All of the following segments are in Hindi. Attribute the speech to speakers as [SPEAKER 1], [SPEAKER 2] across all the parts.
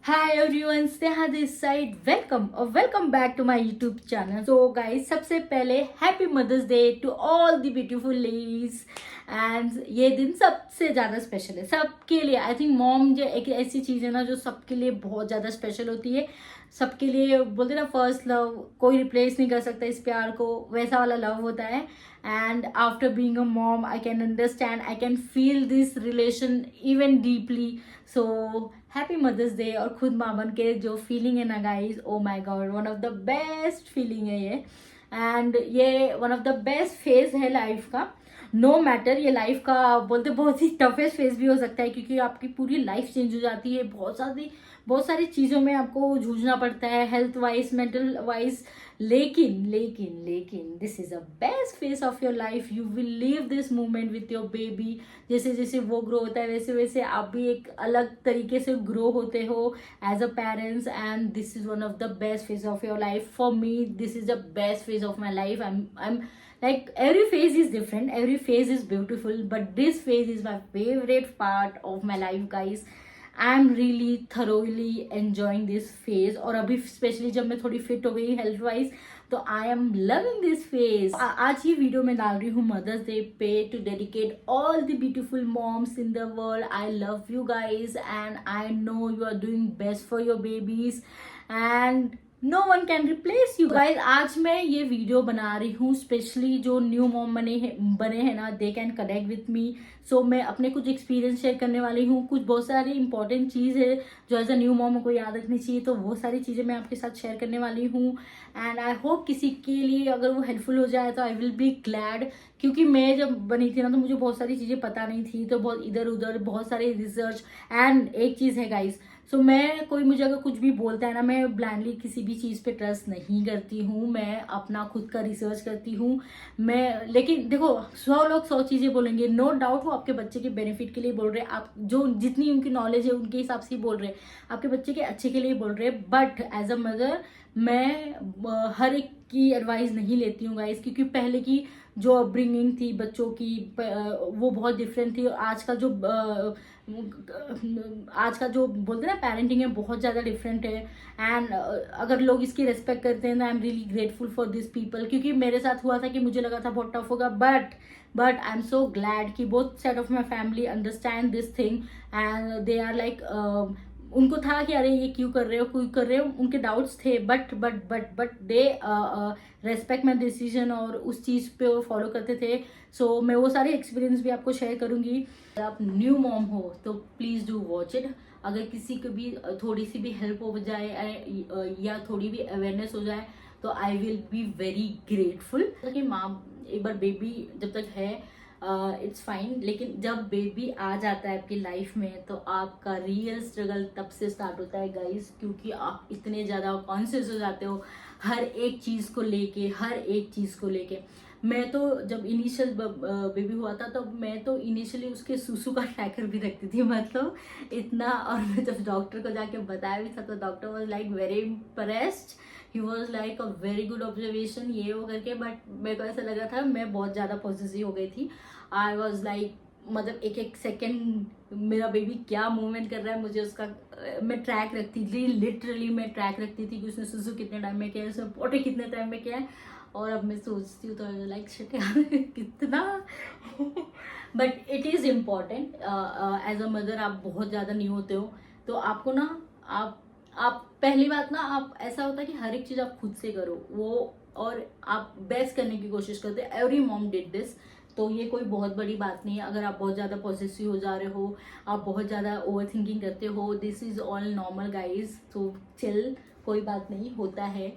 [SPEAKER 1] Hi everyone, Sneha this side. Welcome or welcome back to my YouTube channel. So guys, सबसे पहले Happy Mother's Day to all the beautiful ladies. And ये दिन सबसे ज़्यादा स्पेशल है सबके लिए. आई थिंक मॉम जो एक ऐसी चीज़ है ना जो सबके लिए बहुत ज़्यादा स्पेशल होती है. सबके लिए बोलते ना फर्स्ट लव, कोई रिप्लेस नहीं कर सकता इस प्यार को, वैसा वाला लव होता है. And after being a mom I can understand, I can feel this relation even deeply. So happy mother's day. और खुद माँ बन के जो फीलिंग है ना guys, oh my god, one of the best feeling है ये. एंड ये one of the best phase है लाइफ का. नो मैटर, ये लाइफ का बोलते बहुत ही टफेस्ट फेज भी हो सकता है क्योंकि आपकी पूरी लाइफ चेंज हो जाती है. बहुत सारी चीज़ों में आपको जूझना पड़ता है, हेल्थ वाइज, मेंटल वाइज. लेकिन लेकिन लेकिन this is the best phase of your life. You will leave this moment with your baby. जैसे जैसे वो ग्रो होता है वैसे वैसे आप भी एक अलग तरीके से ग्रो होते हो as a parents. And this is one of the best phase of your life. For me this is the best phase of my life. I'm like every phase is different, every phase is beautiful, but this phase is my favorite part of my life guys. I am really thoroughly enjoying this phase. और अभी स्पेशली जब मैं थोड़ी फिट हो गई हेल्थ वाइज तो I am loving this phase. आज ये वीडियो मैं डाल रही हूँ मदर्स डे पे to dedicate all the beautiful moms in the world. I love you guys and I know you are doing best for your babies and no one can replace you guys. आज मैं ये वीडियो बना रही हूँ स्पेशली जो न्यू मॉम बने हैं ना, they can connect with me. So मैं अपने कुछ एक्सपीरियंस शेयर करने वाली हूँ. कुछ बहुत सारी इंपॉर्टेंट चीज़ है जो एज अ न्यू मॉम को याद रखनी चाहिए, तो वो सारी चीज़ें मैं आपके साथ शेयर करने वाली हूँ. एंड आई होप किसी के लिए अगर वो हेल्पफुल हो जाए तो आई विल बी ग्लैड. क्योंकि मैं जब बनी थी ना तो मुझे बहुत सारी चीज़ें पता नहीं थी, तो बहुत इधर उधर बहुत सारे रिसर्च. एंड एक चीज़ है गाइज, सो मैं कोई मुझे अगर कुछ भी बोलता है ना, मैं ब्लाइंडली किसी भी चीज़ पे ट्रस्ट नहीं करती हूँ. मैं अपना खुद का रिसर्च करती हूँ. मैं लेकिन देखो 100 लोग 100 चीज़ें बोलेंगे, नो डाउट वो आपके बच्चे के बेनिफिट के लिए बोल रहे हैं. आप जो जितनी उनकी नॉलेज है उनके हिसाब से ही बोल रहे हैं, आपके बच्चे के अच्छे के लिए बोल रहे हैं. बट एज अ मदर मैं हर एक की एडवाइस नहीं लेती हूँ गाइस, क्योंकि पहले की जो अपब्रिंगिंग थी बच्चों की वो बहुत डिफरेंट थी. और आज का जो बोलते हैं ना पेरेंटिंग है बहुत ज़्यादा डिफरेंट है. एंड अगर लोग इसकी रेस्पेक्ट करते हैं ना, आई am really grateful for this people. क्योंकि मेरे साथ हुआ था कि मुझे लगा था बहुत टफ होगा, but I am so glad कि both side of my family understand this thing. And they are like, उनको था कि अरे ये क्यों कर रहे हो, क्यों कर रहे हो, उनके डाउट्स थे. But they respect my decision और उस चीज़ पे वो फॉलो करते थे. सो मैं वो सारे एक्सपीरियंस भी आपको शेयर करूंगी. अगर आप न्यू मॉम हो तो प्लीज़ डू वॉच इट. अगर किसी को भी थोड़ी सी भी हेल्प हो जाए या थोड़ी भी अवेयरनेस हो जाए तो I will be very grateful. कि माँ एक बार बेबी जब तक है इट्स फाइन, लेकिन जब बेबी आ जाता है आपकी लाइफ में तो आपका रियल स्ट्रगल तब से स्टार्ट होता है गाइस. क्योंकि आप इतने ज़्यादा कॉन्शियस हो जाते हो हर एक चीज़ को लेके. मैं तो जब इनिशियल बेबी हुआ था तो मैं तो इनिशियली उसके सुसु का ट्रैकर भी रखती थी, मतलब इतना. और मैं जब डॉक्टर को जाके बताया भी था तो doctor was like very impressed. He was like a very good observation ये वो करके. बट मेरे को ऐसा लगा था मैं बहुत ज़्यादा पॉजिटिव हो गई थी. आई वॉज लाइक, मतलब एक एक सेकेंड मेरा बेबी क्या मूवमेंट कर रहा है मुझे उसका मैं ट्रैक रखती थी. लिटरली मैं ट्रैक रखती थी कि उसने सुसु कितने टाइम में किया है, उसने पोटी कितने टाइम में किया है. और अब मैं सोचती हूँ तो लाइक शिट यार कितना. But it is important. As a mother आप बहुत ज़्यादा न्यू होते हो तो आपको ना आप पहली बात ना, आप ऐसा होता है कि हर एक चीज़ आप खुद से करो वो, और आप बेस्ट करने की कोशिश करते हैं. Every mom did this. तो ये कोई बहुत बड़ी बात नहीं है. अगर आप बहुत ज़्यादा पॉसेसिव हो जा रहे हो, आप बहुत ज़्यादा ओवर थिंकिंग करते हो, this is all normal guys. तो चिल, कोई बात नहीं, होता है.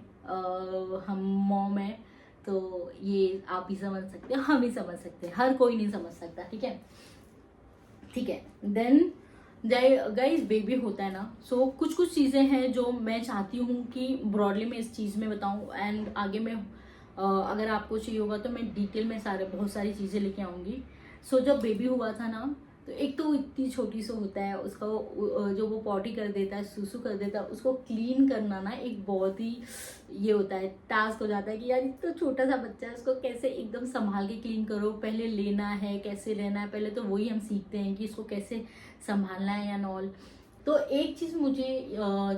[SPEAKER 1] हम मॉम है तो ये आप भी समझ सकते हो, हम भी समझ सकते हैं, हर कोई नहीं समझ सकता. ठीक है. देन गाइस बेबी होता है ना, सो कुछ चीज़ें हैं जो मैं चाहती हूँ कि ब्रॉडली मैं इस चीज़ में बताऊँ. एंड आगे मैं अगर आपको चाहिए होगा तो मैं डिटेल में बहुत सारी चीज़ें लेके आऊँगी. सो जब बेबी हुआ था ना तो एक तो इतनी छोटी सा होता है उसका जो वो पॉटी कर देता है, सुसु कर देता है, उसको क्लीन करना ना एक बहुत ही ये होता है, टास्क हो जाता है कि यार इतना छोटा सा बच्चा है उसको कैसे एकदम संभाल के क्लीन करो. पहले लेना है, कैसे लेना है, पहले तो वही हम सीखते हैं कि इसको कैसे संभालना है या नॉल. तो एक चीज़ मुझे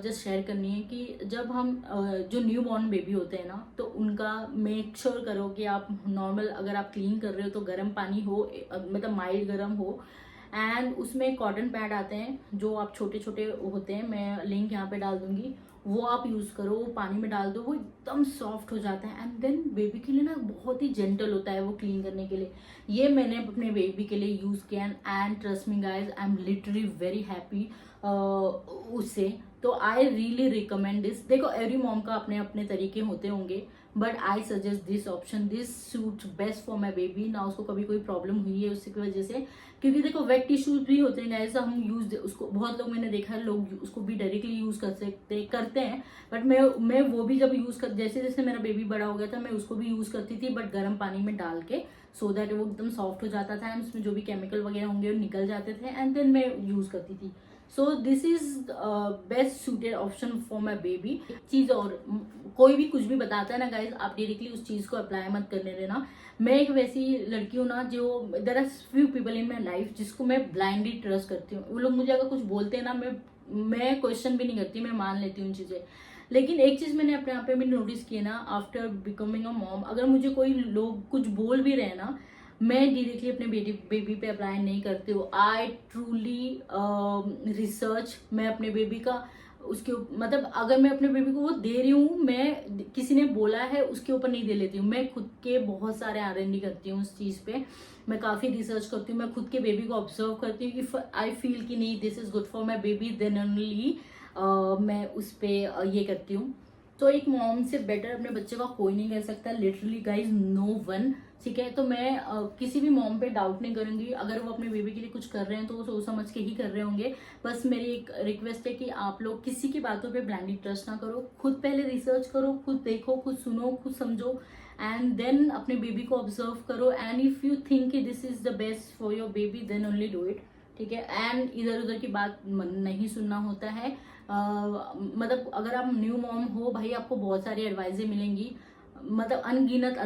[SPEAKER 1] जस्ट शेयर करनी है कि जब हम जो न्यू बॉर्न बेबी होते हैं ना, तो उनका मेक श्योर करो कि आप नॉर्मल, अगर आप क्लीन कर रहे हो तो गर्म पानी हो, मतलब माइल्ड गर्म हो, एंड उसमें कॉटन पैड आते हैं जो आप छोटे छोटे होते हैं, मैं लिंक यहाँ पे डाल दूंगी, वो आप यूज़ करो, वो पानी में डाल दो, वो एकदम सॉफ्ट हो जाता है, एंड देन बेबी के लिए ना बहुत ही जेंटल होता है वो क्लीन करने के लिए। ये मैंने अपने बेबी के लिए यूज़ किया, and trust me guys, I am literally very happy उससे। तो आई रियली रिकमेंड दिस। देखो एवरी मॉम का अपने अपने तरीके होते होंगे, but I suggest this option, this suits best for my baby. ना उसको कभी कोई प्रॉब्लम हुई है उसकी वजह से, क्योंकि देखो वेट टिश्यूज भी होते हैं, ऐसा हम यूज उसको, बहुत लोग मैंने देखा है लोग उसको भी डायरेक्टली यूज करते हैं, बट मैं वो भी जब यूज कर, जैसे जैसे मेरा बेबी बड़ा हो गया था मैं उसको भी यूज करती थी, बट गर्म पानी में डाल के, सो दैट वो एकदम सॉफ्ट हो जाता था, एंड उसमें जो भी केमिकल वगैरह होंगे वो निकल जाते थे, एंड देन मैं यूज करती थी। So this is best suited option for my baby. चीज और, कोई भी कुछ भी बताता है ना गाइज, आप डायरेक्टली उस चीज को अप्लाई मत करने देना। मैं एक वैसी लड़की हूँ ना, जो there are few people in my life जिसको मैं ब्लाइंडली ट्रस्ट करती हूँ। वो लोग मुझे अगर कुछ बोलते हैं ना, मैं क्वेश्चन भी नहीं करती, मैं मान लेती हूँ चीजें। लेकिन एक चीज मैंने अपने आप पे भी नोटिस की है ना, आफ्टर बिकमिंग अ मॉम, अगर मुझे कोई लोग कुछ बोल भी रहे ना, मैं डायरेक्टली अपने बेबी पे अप्लाई नहीं करती हूँ। आई ट्रूली रिसर्च, मैं अपने बेबी का उसके मतलब अगर मैं अपने बेबी को वो दे रही हूँ, मैं किसी ने बोला है उसके ऊपर नहीं दे लेती हूँ, मैं खुद के बहुत सारे R&D करती हूँ उस चीज़ पे। मैं काफ़ी रिसर्च करती हूँ, मैं खुद के बेबी को ऑब्जर्व करती हूँ, इफ़ आई फील कि नहीं this is good for my baby, then only मैं उस पर ये करती हूँ। तो एक मॉम से बेटर अपने बच्चे का कोई नहीं कर सकता, लिटरली गाइज, नो वन। ठीक है, तो मैं किसी भी मॉम पे डाउट नहीं करूंगी, अगर वो अपने बेबी के लिए कुछ कर रहे हैं तो वो सोच समझ के ही कर रहे होंगे। बस मेरी एक रिक्वेस्ट है कि आप लोग किसी की बातों पे ब्लाइंडली ट्रस्ट ना करो, खुद पहले रिसर्च करो, खुद देखो, खुद सुनो, खुद समझो, एंड देन अपने बेबी को ऑब्जर्व करो, एंड इफ यू थिंक कि this is the best for your baby, then only do it. ठीक है, एंड इधर उधर की बात नहीं सुनना होता है। मतलब अगर आप न्यू मॉम हो भाई, आपको बहुत सारी एडवाइजें मिलेंगी, मतलब अनगिनत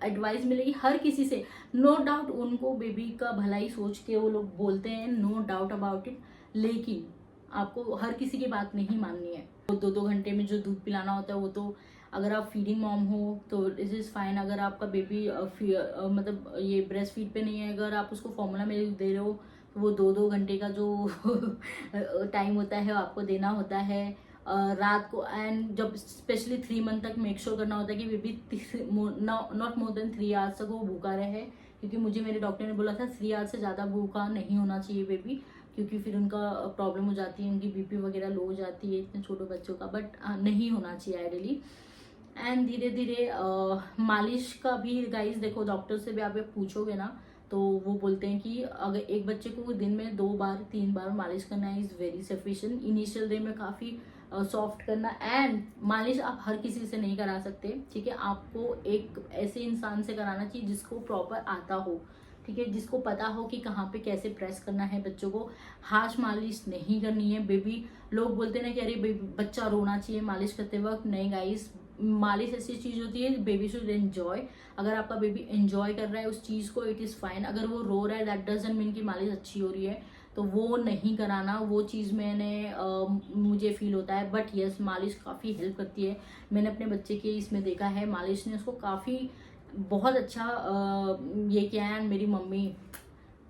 [SPEAKER 1] एडवाइस मिलेगी हर किसी से। नो डाउट उनको बेबी का भलाई सोच के वो लोग बोलते हैं, नो डाउट अबाउट इट, लेकिन आपको हर किसी की बात नहीं माननी है। तो 2-2 घंटे में जो दूध पिलाना होता है वो तो, अगर आप फीडिंग मॉम हो तो इट इज़ फाइन। अगर आपका बेबी मतलब ये ब्रेस्ट फीड पे नहीं है, अगर आप उसको फॉर्मूला मिल्क दे रहे हो, तो वो 2-2 घंटे का जो टाइम होता है वो आपको देना होता है रात को। एंड जब स्पेशली 3 मंथ तक मेक श्योर करना होता है कि baby not more than 3 hours तक वो भूखा रहे, क्योंकि मुझे मेरे डॉक्टर ने बोला था 3 आवर्स से ज़्यादा भूखा नहीं होना चाहिए बेबी, क्योंकि फिर उनका प्रॉब्लम हो जाती है, उनकी बीपी वगैरह लो हो जाती है इतने छोटे बच्चों का, बट नहीं होना चाहिए आइडियली। एंड धीरे धीरे मालिश का भी गाइस, देखो डॉक्टर से भी आप पूछोगे ना, तो वो बोलते हैं कि अगर एक बच्चे को दिन में 2 बार 3 बार मालिश करना is very sufficient. Initial day में काफ़ी सॉफ्ट करना, एंड मालिश आप हर किसी से नहीं करा सकते। ठीक है, आपको एक ऐसे इंसान से कराना चाहिए जिसको प्रॉपर आता हो, ठीक है, जिसको पता हो कि कहाँ पे कैसे प्रेस करना है बच्चों को। हार्श मालिश नहीं करनी है बेबी। लोग बोलते हैं ना कि अरे बेबी बच्चा रोना चाहिए मालिश करते वक्त, नहीं गाइस, मालिश ऐसी चीज होती है बेबी शुड एंजॉय। अगर आपका बेबी एंजॉय कर रहा है उस चीज को, इट इज फाइन। अगर वो रो रहा है दैट डजंट मीन कि मालिश अच्छी हो रही है, तो वो नहीं कराना। वो चीज़ मुझे फील होता है, बट यस मालिश काफ़ी हेल्प करती है। मैंने अपने बच्चे के इसमें देखा है, मालिश ने उसको काफ़ी बहुत अच्छा ये किया है। मेरी मम्मी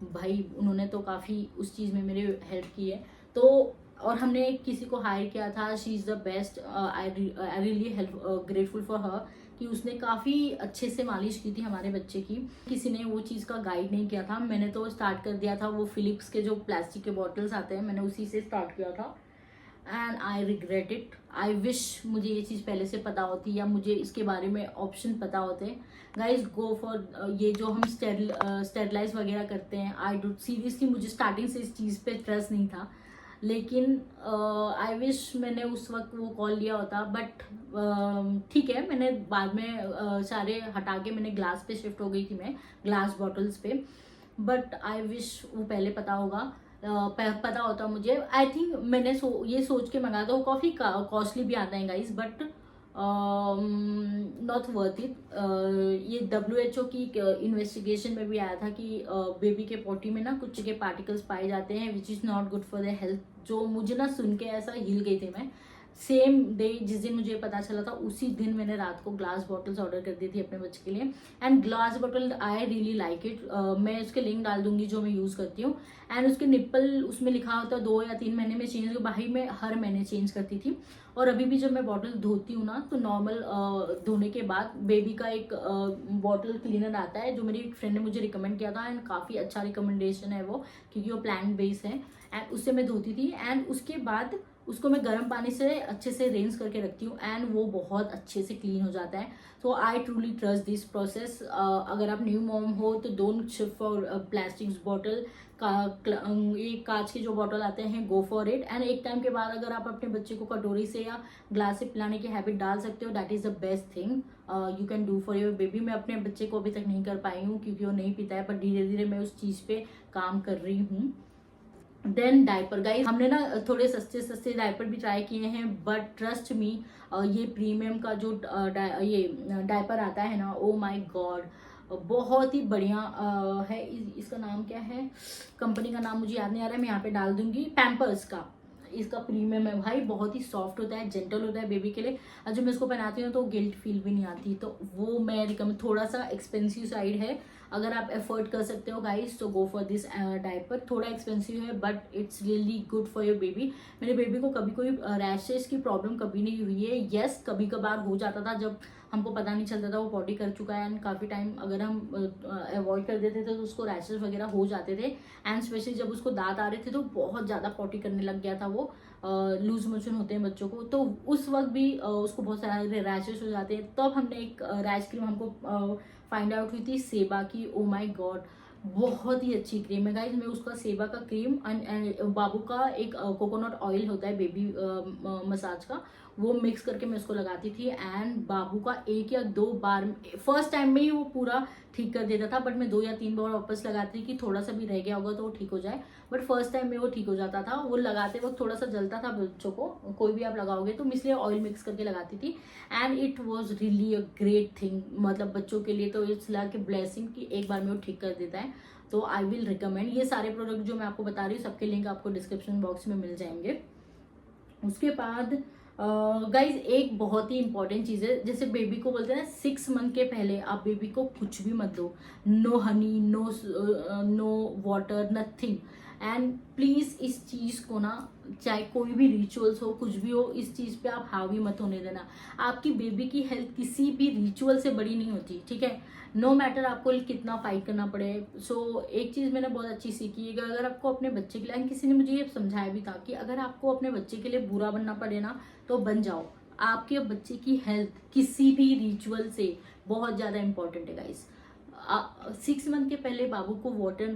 [SPEAKER 1] भाई उन्होंने तो काफ़ी उस चीज़ में मेरे हेल्प की है। तो और हमने किसी को हायर किया था, she is the best, I really help grateful for her, कि उसने काफ़ी अच्छे से मालिश की थी हमारे बच्चे की। किसी ने वो चीज़ का गाइड नहीं किया था, मैंने तो स्टार्ट कर दिया था। वो फिलिप्स के जो प्लास्टिक के बॉटल्स आते हैं, मैंने उसी से स्टार्ट किया था, and I regret it. I wish मुझे ये चीज़ पहले से पता होती, या मुझे इसके बारे में ऑप्शन पता होते। गाइज गो फॉर ये जो हम स्टेरलाइज वगैरह करते हैं, आई डोंट सीरियसली, मुझे स्टार्टिंग से इस चीज़ पे ट्रस्ट नहीं था, लेकिन आई विश मैंने उस वक्त वो कॉल लिया होता। बट ठीक है, मैंने बाद में सारे हटा के मैंने ग्लास पे शिफ्ट हो गई थी, मैं ग्लास बॉटल्स पे। बट आई विश वो पहले पता होगा, पता होता मुझे। आई थिंक मैंने ये सोच के मंगाया था, वो काफ़ी कॉस्टली भी आता है guys, but not worth it. ये WHO की इन्वेस्टिगेशन में भी आया था कि बेबी के पोटी में ना कुछ के पार्टिकल्स पाए जाते हैं which is not good for the health. जो मुझे ना सुन के ऐसा हिल गई थी मैं। सेम डे जिस दिन मुझे पता चला था उसी दिन मैंने रात को ग्लास बॉटल्स ऑर्डर कर दी थी अपने बच्चे के लिए। And glass bottle I really like it. मैं उसके लिंक डाल दूंगी जो मैं यूज़ करती हूँ। एंड उसके निप्पल उसमें लिखा होता है 2 या 3 महीने में चेंज। भाई मैं हर महीने चेंज करती थी। और अभी भी जब मैं बॉटल धोती हूँ ना तो नॉर्मल धोने के बाद बेबी का एक बॉटल क्लीनर आता है जो मेरी एक फ्रेंड ने मुझे रिकमेंड किया था। एंड काफ़ी अच्छा रिकमेंडेशन है वो, क्योंकि वो प्लांट बेस है। एंड उससे मैं धोती थी। एंड उसके बाद उसको मैं गर्म पानी से अच्छे से रिंस करके रखती हूँ एंड वो बहुत अच्छे से क्लीन हो जाता है। तो I truly trust this process. अगर आप न्यू मॉम हो तो don't shift for plastic bottle का। ये कांच के जो बॉटल आते हैं गो फॉर इट। एंड एक टाइम के बाद अगर आप अपने बच्चे को कटोरी से या ग्लास से पिलाने की हैबिट डाल सकते हो, that is the best thing you can do for your baby. मैं अपने बच्चे को अभी तक नहीं कर पाई हूँ क्योंकि वो नहीं पीता है, पर धीरे धीरे मैं उस चीज़ पे काम कर रही हूँ। देन डायपर गाइस, हमने ना थोड़े सस्ते सस्ते डायपर भी ट्राई किए हैं, बट ट्रस्ट मी ये प्रीमियम का जो ये डायपर आता है ना, ओ माय गॉड बहुत ही बढ़िया है। इसका नाम क्या है, कंपनी का नाम मुझे याद नहीं आ रहा है, मैं यहाँ पे डाल दूंगी। पैम्पर्स का इसका प्रीमियम है भाई, बहुत ही सॉफ्ट होता है, जेंटल होता है बेबी के लिए। और जब मैं इसको पहनाती हूँ तो गिल्ट फील भी नहीं आती। तो वो मैं रिकमेंड, थोड़ा सा एक्सपेंसिव साइड है, अगर आप एफोर्ड कर सकते हो गाइस तो गो फॉर दिस डायपर। थोड़ा एक्सपेंसिव है but it's really good for your baby. मेरे बेबी को कभी कोई रैशेस की प्रॉब्लम कभी नहीं हुई है। यस कभी कभार हो जाता था जब हमको पता नहीं चलता था वो पॉटी कर चुका है। एंड काफ़ी टाइम अगर हम अवॉइड कर देते थे तो उसको रैशेस वगैरह हो जाते थे। एंड स्पेशली जब उसको दांत आ रहे थे तो बहुत ज़्यादा पॉटी करने लग गया था वो। लूज मोशन होते हैं बच्चों को, तो उस वक्त भी उसको बहुत सारे रैशेस हो जाते हैं। तब हमने एक रैश क्रीम हमको फाइंड आउट हुई थी सेबा की। ओ माय गॉड बहुत ही अच्छी क्रीम है गाइज। मैं उसका सेबा का क्रीम बाबू का एक कोकोनट ऑयल होता है बेबी मसाज का, वो मिक्स करके मैं उसको लगाती थी। एंड बाबू का 1 या 2 बार, फर्स्ट टाइम में ही वो पूरा ठीक कर देता था, बट मैं 2 या 3 बार वापस लगाती थी कि थोड़ा सा भी रह गया होगा तो वो ठीक हो जाए। बट फर्स्ट टाइम में वो ठीक हो जाता था। वो लगाते वक्त थोड़ा सा जलता था बच्चों को, कोई भी आप लगाओगे तो, इसलिए ऑयल मिक्स करके लगाती थी। And it was really a great thing, मतलब बच्चों के लिए तो इट्स लाइक ए ब्लेसिंग कि एक बार में वो ठीक कर देता है। तो आई विल रिकमेंड ये सारे प्रोडक्ट जो मैं आपको बता रही हूँ, सबके लिंक आपको डिस्क्रिप्शन बॉक्स में मिल जाएंगे। उसके बाद गाइज एक बहुत ही इंपॉर्टेंट चीज़ है, जैसे बेबी को बोलते हैं ना 6 मंथ के पहले आप बेबी को कुछ भी मत दो। No honey, no water, nothing. And please इस चीज़ को ना, चाहे कोई भी रिचुअल्स हो कुछ भी हो, इस चीज़ पे आप हावी मत होने देना। आपकी बेबी की हेल्थ किसी भी रिचुअल से बड़ी नहीं होती, ठीक है। नो मैटर आपको कितना फाइट करना पड़े। सो एक चीज़ मैंने बहुत अच्छी सीखी है कि अगर आपको अपने बच्चे के लिए, किसी ने मुझे ये समझाया भी था कि अगर आपको अपने बच्चे के लिए बुरा बनना पड़े ना तो बन जाओ। आपके बच्चे की हेल्थ किसी भी रिचुअल से बहुत ज़्यादा इंपॉर्टेंट है गाइस। 6 मंथ के पहले बाबू को वाटर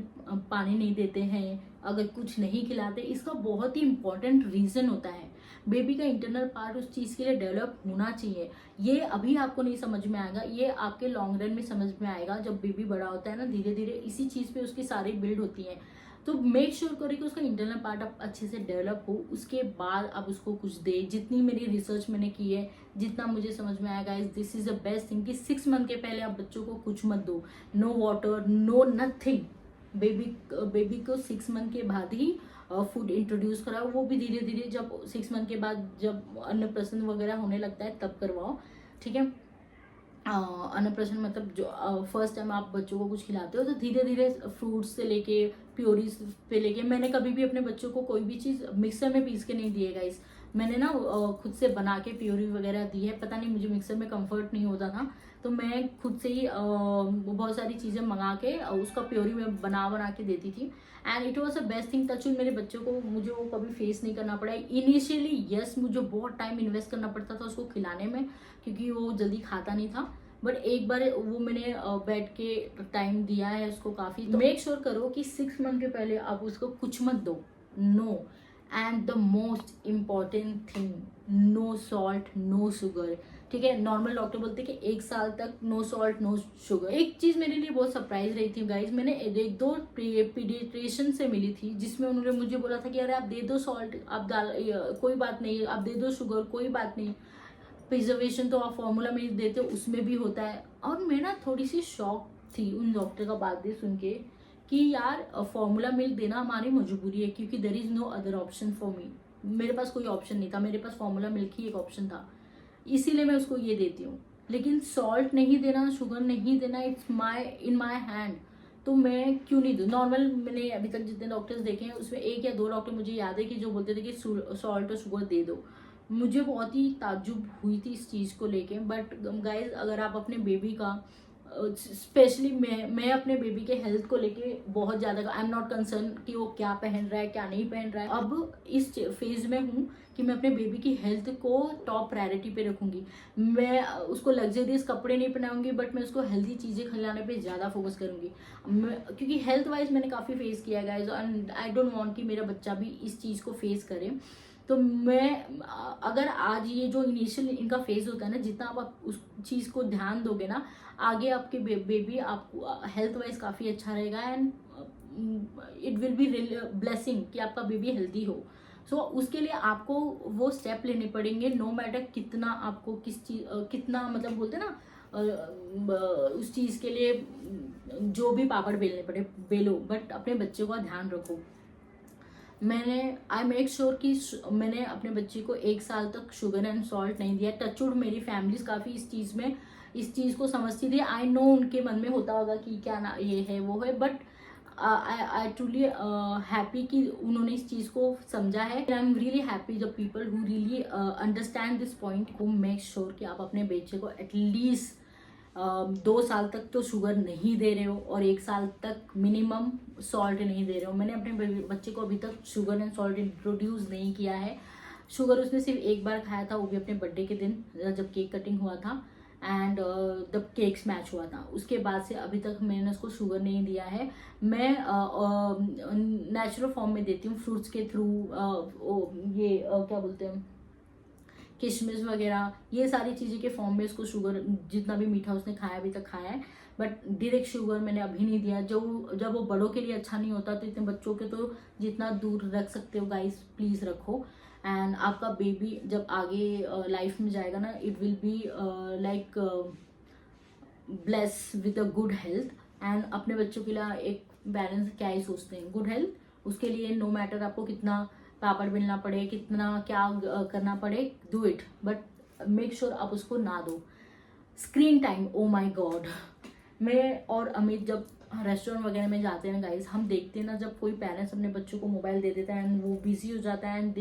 [SPEAKER 1] पानी नहीं देते हैं, अगर कुछ नहीं खिलाते, इसका बहुत ही इंपॉर्टेंट रीज़न होता है। बेबी का इंटरनल पार्ट उस चीज़ के लिए डेवलप होना चाहिए। ये अभी आपको नहीं समझ में आएगा, ये आपके लॉन्ग रन में समझ में आएगा जब बेबी बड़ा होता है ना, धीरे धीरे इसी चीज़ पे उसकी सारी बिल्ड होती है। तो मेक श्योर करें कि उसका इंटरनल पार्ट आप अच्छे से डेवलप हो, उसके बाद आप उसको कुछ दे। जितनी मेरी रिसर्च मैंने की है, जितना मुझे समझ में आएगा, this is the best thing कि 6 मंथ के पहले आप बच्चों को कुछ मत दो। No water, no nothing. Baby को 6 मंथ के बाद ही फूड इंट्रोड्यूस कराओ, वो भी धीरे धीरे जब 6 मंथ के बाद जब अन्नप्राशन वगैरह होने लगता है तब करवाओ, ठीक है। अन्नप्राशन मतलब जो फर्स्ट टाइम आप बच्चों को कुछ खिलाते हो तो धीरे धीरे फ्रूट्स से लेके प्योरीज पे लेके, मैंने कभी भी अपने बच्चों को कोई भी चीज़ मिक्सर में पीस के नहीं दिए गाइस। मैंने ना खुद से बना के प्योरी वगैरह दी है। पता नहीं मुझे मिक्सर में कंफर्ट नहीं होता था, तो मैं खुद से ही बहुत सारी चीज़ें मंगा के उसका प्योरी में बना के देती थी। And it was a best thing. Touch मेरे बच्चों को, मुझे वो कभी फेस नहीं करना पड़ा। इनिशियली यस मुझे बहुत टाइम इन्वेस्ट करना पड़ता था उसको खिलाने में, क्योंकि वो जल्दी खाता नहीं था। बट एक बार वो मैंने बैठ के टाइम दिया है उसको काफ़ी। तो मेक श्योर करो कि 6 मंथ के पहले आप उसको कुछ मत दो। No, and the most important thing, no salt no sugar, ठीक है। नॉर्मल डॉक्टर बोलते हैं कि 1 साल तक नो सॉल्ट नो शुगर। एक चीज़ मेरे लिए बहुत सरप्राइज रही थी गाइज, मैंने 1-2 पीडियाट्रिशियन से मिली थी जिसमें उन्होंने मुझे बोला था कि अरे आप दे दो सॉल्ट, आप डाल कोई बात नहीं, आप दे दो शुगर कोई बात नहीं। प्रिजर्वेशन तो आप फॉर्मूला मिल्क देते हो उसमें भी होता है। और मैं ना थोड़ी सी शॉक थी उन डॉक्टर का बातें सुन के कि यार फॉर्मूला मिल्क देना हमारी मजबूरी है, क्योंकि there is no other option for me. मेरे पास कोई ऑप्शन नहीं था, मेरे पास फॉर्मूला मिल्क ही एक ऑप्शन था, इसीलिए मैं उसको ये देती हूँ। लेकिन सॉल्ट नहीं देना, शुगर नहीं देना, it's my in my hand, तो मैं क्यों नहीं दूँ। नॉर्मल मैंने अभी तक जितने डॉक्टर्स देखे हैं उसमें 1 या 2 डॉक्टर मुझे याद है कि जो बोलते थे कि सॉल्ट और शुगर दे दो। मुझे बहुत ही ताज्जुब हुई थी इस चीज़ को लेके। बट गाइज, अगर आप अपने बेबी का स्पेशली मैं अपने बेबी के हेल्थ को लेके बहुत ज़्यादा आई एम नॉट कंसर्न कि वो क्या पहन रहा है क्या नहीं पहन रहा है। अब इस फेज में हूँ कि मैं अपने बेबी की हेल्थ को टॉप प्रायोरिटी पे रखूंगी। मैं उसको लग्जरियस कपड़े नहीं पहनाऊंगी, बट मैं उसको हेल्दी चीज़ें खिलाने पे ज़्यादा फोकस करूंगी। क्योंकि हेल्थ वाइज मैंने काफ़ी फेस किया guys, and I don't want कि मेरा बच्चा भी इस चीज़ को फेस करे। तो मैं अगर आज ये जो इनिशियल इनका फेज होता है ना, जितना आप उस चीज़ को ध्यान दोगे ना, आगे आपके बेबी आपको हेल्थ वाइज काफ़ी अच्छा रहेगा। And it will be blessing कि आपका बेबी हेल्दी हो। सो उसके लिए आपको वो स्टेप लेने पड़ेंगे, नो मैटर कितना आपको किस चीज कितना मतलब बोलते हैं ना उस चीज़ के लिए जो भी पापड़ बेलने पड़े बेलो, बट अपने बच्चे का ध्यान रखो। आई मेक श्योर कि मैंने अपने बच्चे को 1 साल तक शुगर एंड सॉल्ट नहीं दिया। टचवुड मेरी फैमिली काफ़ी इस चीज़ को समझती थी। आई नो उनके मन में होता होगा कि क्या ना ये है वो है, बट आई ट्रूली हैप्पी कि उन्होंने इस चीज़ को समझा है। आई am really happy the people who really understand this point. को मेक श्योर कि आप अपने बच्चे को एटलीस्ट 2 साल तक तो शुगर नहीं दे रहे हो और 1 साल तक मिनिमम सॉल्ट नहीं दे रहे हो। मैंने अपने बच्चे को अभी तक शुगर एंड सॉल्ट इंट्रोड्यूस नहीं किया है। शुगर उसने सिर्फ 1 बार खाया था, वो भी अपने बर्थडे के दिन जब केक कटिंग हुआ था एंड जब केक स्मैच हुआ था। उसके बाद से अभी तक मैंने उसको शुगर नहीं दिया है। मैं नेचुरल फॉर्म में देती हूँ, फ्रूट्स के थ्रू, ये क्या बोलते हैं, किशमिश वगैरह, ये सारी चीज़ें के फॉर्म में इसको शुगर जितना भी मीठा उसने खाया अभी तक खाया है। बट डायरेक्ट शुगर मैंने अभी नहीं दिया। जब वो बड़ों के लिए अच्छा नहीं होता तो इतने बच्चों के तो जितना दूर रख सकते हो गाइस प्लीज़ रखो। एंड आपका बेबी जब आगे लाइफ में जाएगा ना, it will be like bless with a good health. And अपने बच्चों के लिए एक पेरेंट्स क्या ही सोचते हैं, गुड हेल्थ। उसके लिए नो मैटर आपको कितना पापड़ बेलना पड़े, कितना क्या करना पड़े, do it, but make sure आप उसको ना दो। Screen time, O my God. मैं और अमित जब रेस्टोरेंट वगैरह में जाते हैं ना गाइज, हम देखते हैं ना जब कोई पेरेंट्स अपने बच्चों को मोबाइल दे देता है एंड वो बिजी हो जाता है and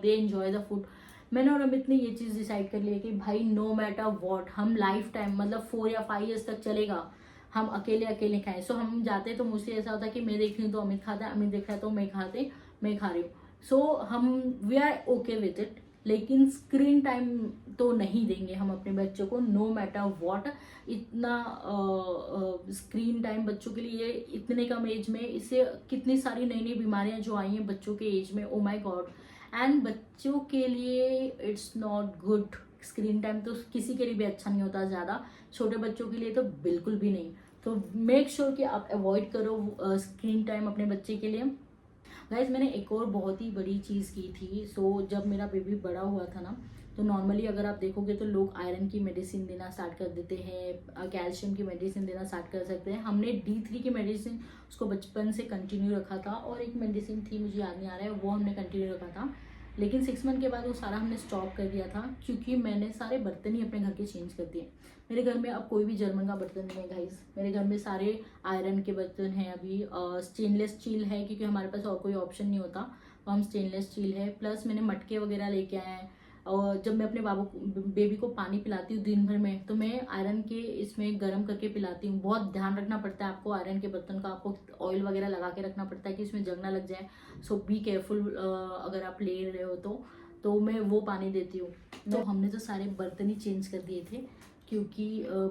[SPEAKER 1] they enjoy the food. मैंने और अमित ने ये चीज़ डिसाइड कर लिया कि भाई नो मैटर वॉट, हम लाइफ टाइम मतलब 4 या 5 ईयर्स तक चलेगा, हम अकेले खाएं। सो हम जाते हैं तो मुझसे ऐसा होता है कि मैं देख रही हूँ तो अमित खाता है, अमित देख रहा है तो मैं खा रही हूँ। सो हम we are okay with it. लेकिन स्क्रीन टाइम तो नहीं देंगे हम अपने बच्चों को, नो मैटर व्हाट। इतना स्क्रीन टाइम बच्चों के लिए इतने कम एज में, इससे कितनी सारी नई नई बीमारियां जो आई हैं बच्चों के एज में, ओ माय गॉड। एंड बच्चों के लिए it's not good. Screen time तो किसी के लिए भी अच्छा नहीं होता ज़्यादा, छोटे बच्चों के लिए तो बिल्कुल भी नहीं। तो मेक श्योर कि आप अवॉइड करो स्क्रीन टाइम अपने बच्चे के लिए। गाइज, मैंने एक और बहुत ही बड़ी चीज़ की थी। जब मेरा बेबी बड़ा हुआ था ना, तो नॉर्मली अगर आप देखोगे तो लोग आयरन की मेडिसिन देना स्टार्ट कर देते हैं, कैल्शियम की मेडिसिन देना स्टार्ट कर सकते हैं। हमने D3 की मेडिसिन उसको बचपन से कंटिन्यू रखा था, और एक मेडिसिन थी मुझे याद नहीं आ रहा है, वो हमने कंटिन्यू रखा था। लेकिन 6 मंथ के बाद वो सारा हमने स्टॉप कर दिया था, क्योंकि मैंने सारे बर्तन ही अपने घर के चेंज कर दिए। मेरे घर में अब कोई भी जर्मन का बर्तन नहीं है गाइस। मेरे घर में सारे आयरन के बर्तन हैं अभी। स्टेनलेस स्टील है, क्योंकि हमारे पास और कोई ऑप्शन नहीं होता, तो हम स्टेनलेस स्टील है। प्लस मैंने मटके वगैरह लेके आए हैं। और जब मैं अपने बेबी को पानी पिलाती हूँ दिन भर में, तो मैं आयरन के इसमें गर्म करके पिलाती हूँ। बहुत ध्यान रखना पड़ता है आपको आयरन के बर्तन का, आपको ऑयल वगैरह लगा के रखना पड़ता है कि इसमें जंग ना लग जाए। सो बी केयरफुल अगर आप ले रहे हो तो मैं वो पानी देती हूँ। तो हमने तो सारे बर्तन ही चेंज कर दिए थे, क्योंकि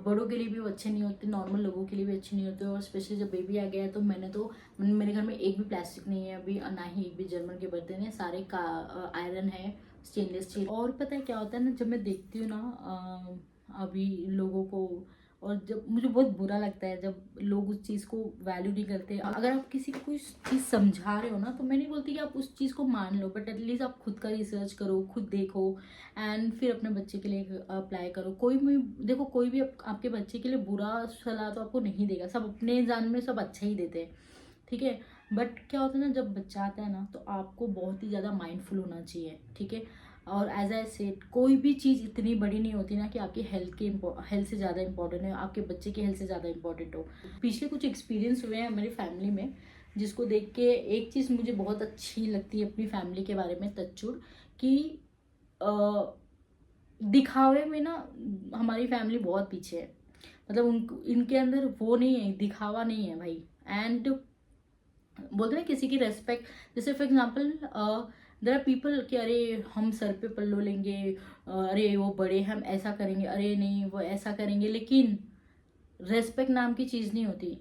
[SPEAKER 1] बड़ों के लिए भी वो अच्छे नहीं होते, नॉर्मल लोगों के लिए भी अच्छे नहीं होते। और स्पेशली जब बेबी आ गया है तो मेरे घर में एक भी प्लास्टिक नहीं है अभी, ना ही एक भी जर्मन के बर्तन है, सारे का आयरन है, स्टेनलेस स्टील। और पता है क्या होता है ना, जब मैं देखती हूँ ना अभी लोगों को और जब मुझे बहुत बुरा लगता है जब लोग उस चीज़ को वैल्यू नहीं करते। अगर आप किसी को कोई चीज़ समझा रहे हो ना, तो मैं नहीं बोलती कि आप उस चीज़ को मान लो, बट एटलीस्ट आप खुद का रिसर्च करो, खुद देखो, एंड फिर अपने बच्चे के लिए अप्लाई करो। कोई भी देखो, कोई भी आपके बच्चे के लिए बुरा सलाह तो आपको नहीं देगा, सब अपने जान में सब अच्छा ही देते हैं, ठीक है। बट क्या होता है ना, जब बच्चा आता है ना, तो आपको बहुत ही ज़्यादा माइंडफुल होना चाहिए, ठीक है। और एज आई सेड, कोई भी चीज़ इतनी बड़ी नहीं होती ना कि आपकी हेल्थ से ज़्यादा इंपॉर्टेंट है, आपके बच्चे की हेल्थ से ज़्यादा इंपॉर्टेंट हो। पिछले कुछ एक्सपीरियंस हुए हैं मेरी फैमिली में, जिसको देख के एक चीज़ मुझे बहुत अच्छी लगती है अपनी फैमिली के बारे में, टचवुड, कि दिखावे में ना हमारी फैमिली बहुत पीछे है। मतलब इनके अंदर वो नहीं है, दिखावा नहीं है भाई। एंड बोलते हैं किसी की रेस्पेक्ट, जैसे for example there are people कि अरे हम सर पे पल्लो लेंगे, अरे वो बड़े हम ऐसा करेंगे, अरे नहीं वो ऐसा करेंगे, लेकिन रेस्पेक्ट नाम की चीज़ नहीं होती।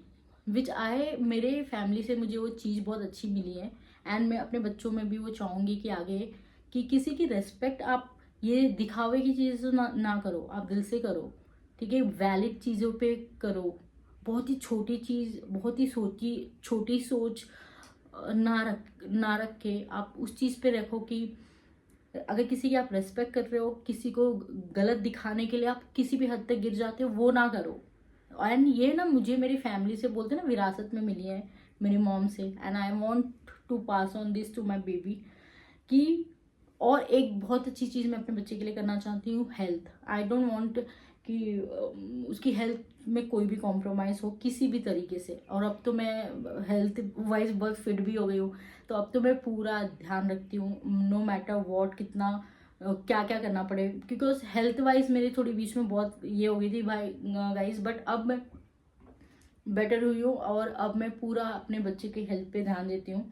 [SPEAKER 1] विच आए मेरे फैमिली से मुझे वो चीज़ बहुत अच्छी मिली है, एंड मैं अपने बच्चों में भी वो चाहूँगी कि आगे कि किसी की रेस्पेक्ट आप ये दिखावे की चीज़ ना करो, आप दिल से करो, ठीक है। वैलिड चीज़ों पे करो। बहुत ही छोटी चीज़, बहुत ही छोटी सोच ना रख के आप उस चीज़ पे रखो कि अगर किसी की आप रेस्पेक्ट कर रहे हो, किसी को गलत दिखाने के लिए आप किसी भी हद तक गिर जाते हो, वो ना करो। एंड ये ना मुझे मेरी फैमिली से बोलते ना विरासत में मिली है, मेरी मॉम से, and I want to pass on this to my baby कि और एक बहुत अच्छी चीज़ मैं अपने बच्चे के लिए करना चाहती हूँ, हेल्थ। आई डोंट वांट कि उसकी हेल्थ में कोई भी कॉम्प्रोमाइज़ हो किसी भी तरीके से। और अब तो मैं हेल्थ वाइज बहुत फिट भी हो गई हूँ, तो अब तो मैं पूरा ध्यान रखती हूँ, नो मैटर वॉट, कितना क्या क्या करना पड़े, बिकॉज हेल्थ वाइज मेरी थोड़ी बीच में बहुत ये हो गई थी भाई गाइस, बट अब मैं बेटर हुई हूँ और अब मैं पूरा अपने बच्चे की हेल्थ पे ध्यान देती हूँ।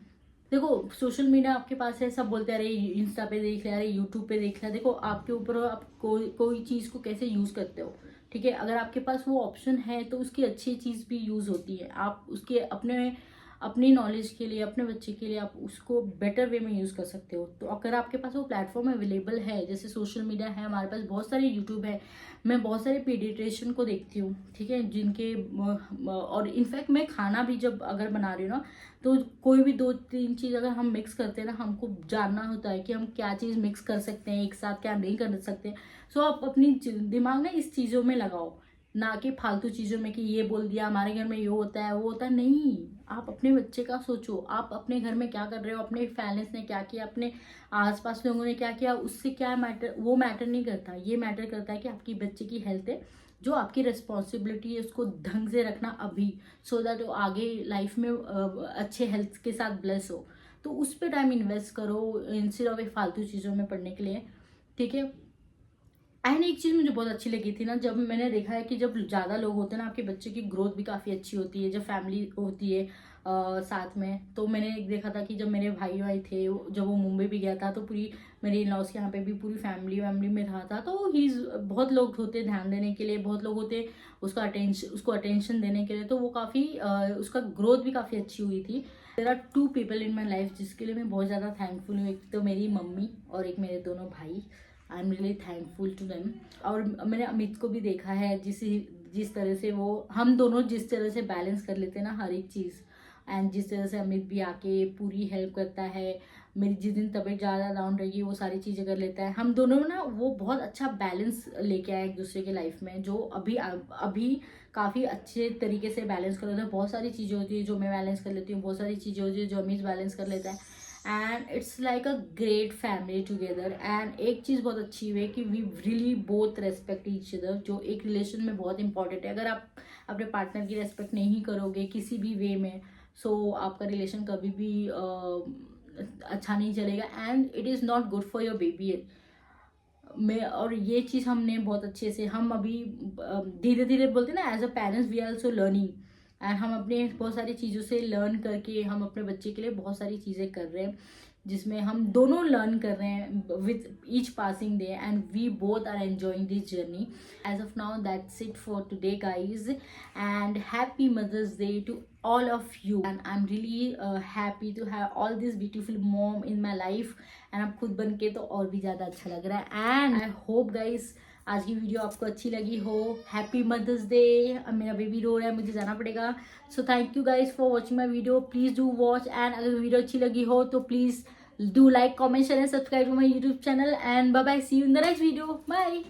[SPEAKER 1] देखो सोशल मीडिया आपके पास है, सब बोलते हैं अरे इंस्टा पे देख लिया, अरे यूट्यूब पे देख लिया, देखो आपके ऊपर हो, आप कोई चीज़ को कैसे यूज़ करते हो, ठीक है। अगर आपके पास वो ऑप्शन है तो उसकी अच्छी चीज़ भी यूज़ होती है, आप उसके अपनी नॉलेज के लिए, अपने बच्चे के लिए आप उसको बेटर वे में यूज़ कर सकते हो। तो अगर आपके पास वो प्लेटफॉर्म अवेलेबल है, जैसे सोशल मीडिया है हमारे पास, बहुत सारे यूट्यूब है, मैं बहुत सारे पीडियाट्रिशियन को देखती हूँ, ठीक है, जिनके और इनफैक्ट मैं खाना भी जब अगर बना रही हूँ ना, तो कोई भी 2-3 चीज़ अगर हम मिक्स करते हैं ना, हमको जानना होता है कि हम क्या चीज़ मिक्स कर सकते हैं एक साथ, क्या नहीं कर सकते। सो आप अपनी दिमाग ना इस चीज़ों में लगाओ, ना कि फालतू चीज़ों में कि ये बोल दिया हमारे घर में ये होता है वो होता है, नहीं। आप अपने बच्चे का सोचो, आप अपने घर में क्या कर रहे हो, अपने पेरेंट्स ने क्या किया, अपने आसपास लोगों ने क्या किया, उससे क्या मैटर, वो मैटर नहीं करता। ये मैटर करता है कि आपकी बच्चे की हेल्थ है, जो आपकी रिस्पॉन्सिबिलिटी है उसको ढंग से रखना अभी, सो दैट वो आगे लाइफ में अच्छे हेल्थ के साथ ब्लेस हो। तो उस पर टाइम इन्वेस्ट करो इंस्टेड ऑफ एक फालतू चीज़ों में पढ़ने के लिए, ठीक है। एंड एक चीज़ मुझे बहुत अच्छी लगी थी ना, जब मैंने देखा है कि जब ज़्यादा लोग होते हैं ना, आपके बच्चे की ग्रोथ भी काफ़ी अच्छी होती है, जब फैमिली होती है साथ में। तो मैंने एक देखा था कि जब मेरे भाई थे, जब वो मुंबई भी गया था, तो पूरी मेरे इन लॉज के यहाँ पे भी पूरी फैमिली में रहा था। तो ही बहुत लोग होते ध्यान देने के लिए, बहुत लोग होते उसको अटेंशन देने के लिए, तो वो काफ़ी उसका ग्रोथ भी काफ़ी अच्छी हुई थी। There are 2 people in my life जिसके लिए मैं बहुत ज़्यादा थैंकफुल हूँ, एक तो मेरी मम्मी और एक मेरे दोनों भाई। I am really thankful to them. और मैंने अमित को भी देखा है, जिस तरह से वो, हम दोनों जिस तरह से बैलेंस कर लेते हैं ना हर एक चीज़, एंड जिस तरह से अमित भी आके पूरी हेल्प करता है, मेरी जिस दिन तबीयत ज़्यादा डाउन रहेगी वो सारी चीज़ें कर लेता है। हम दोनों ना वो बहुत अच्छा बैलेंस लेके आए एक दूसरे के लाइफ में, जो अभी काफ़ी अच्छे तरीके से बैलेंस कर लेते हैं। बहुत सारी चीज़ें होती है जो मैं बैलेंस कर लेती हूँ, बहुत सारी चीज़ें होती है जो अमित बैलेंस कर लेता है, and it's like a great family together. And एक चीज़ बहुत अच्छी हुई है कि we really both respect each other, जो एक रिलेशन में बहुत इंपॉर्टेंट है। अगर आप अपने पार्टनर की रेस्पेक्ट नहीं करोगे किसी भी वे में, सो आपका रिलेशन कभी भी अच्छा नहीं चलेगा, and it is not good for your baby में। और ये चीज़ हमने बहुत अच्छे से, हम अभी धीरे धीरे बोलते हैं ना, as a parents we are also learning, and हम अपने बहुत सारी चीज़ों से लर्न करके हम अपने बच्चे के लिए बहुत सारी चीज़ें कर रहे हैं, जिसमें हम दोनों लर्न कर रहे हैं with each passing day, and we both are enjoying this journey. As of now that's it for today guys, and happy mother's day to all of you, and I'm really happy to have all this beautiful mom in my life, and अब खुद बन के तो और भी ज़्यादा अच्छा लग रहा है। एंड आई होप गाइज आज की वीडियो आपको अच्छी लगी हो, हैप्पी मदर्स डे। अब मेरा बेबी रो रहा है, मुझे जाना पड़ेगा। So thank you guys for watching my video, please do watch. And अगर वीडियो अच्छी लगी हो तो please do like, comment, share and subscribe to my YouTube channel. And bye bye, see you in the next video, bye.